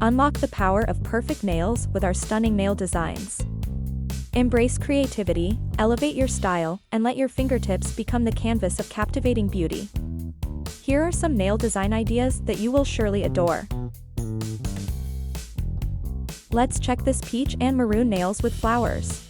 Unlock the power of perfect nails with our stunning nail designs. Embrace creativity, elevate your style, and let your fingertips become the canvas of captivating beauty. Here are some nail design ideas that you will surely adore. Let's check this peach and maroon nails with flowers.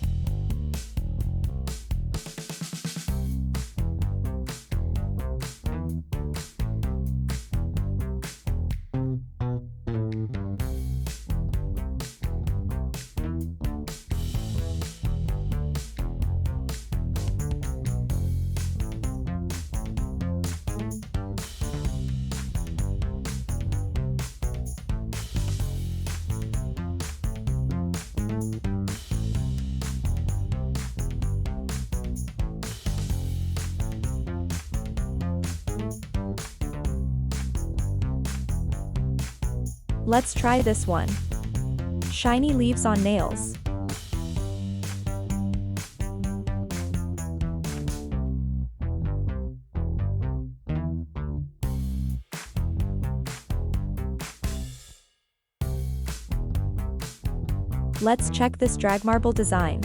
Let's try this one. Shiny leaves on nails. Let's check this drag marble design.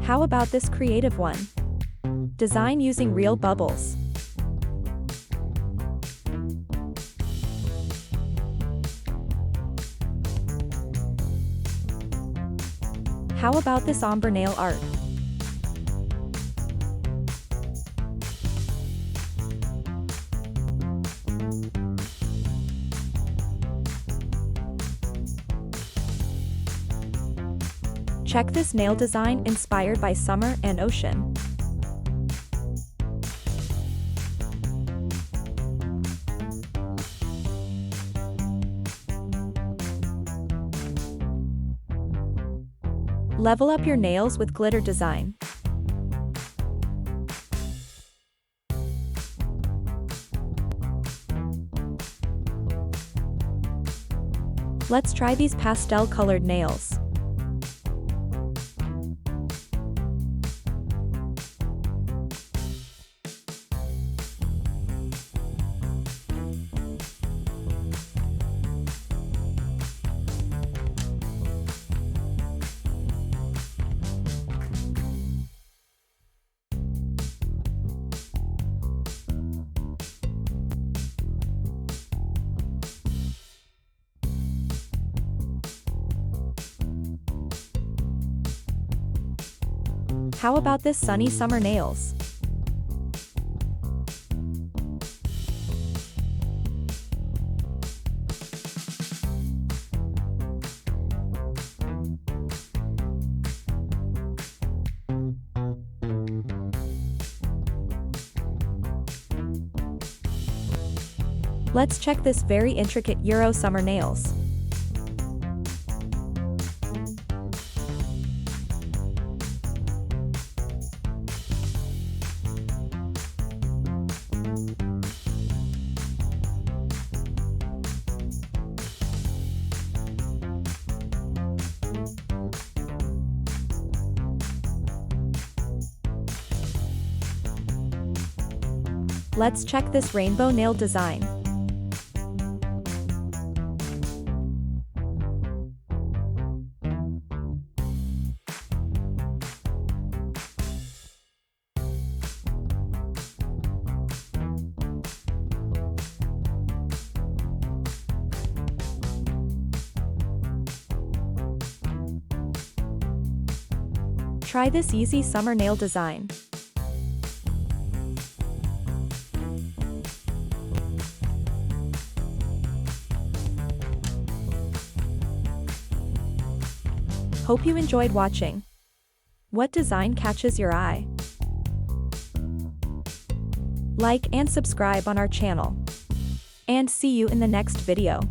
How about this creative one? Design using real bubbles. How about this ombre nail art? Check this nail design inspired by summer and ocean. Level up your nails with glitter design. Let's try these pastel-colored nails. How about this sunny summer nails? Let's check this very intricate Euro summer nails. Let's check this rainbow nail design. Try this easy summer nail design. Hope you enjoyed watching. What design catches your eye? Like and subscribe on our channel. And see you in the next video.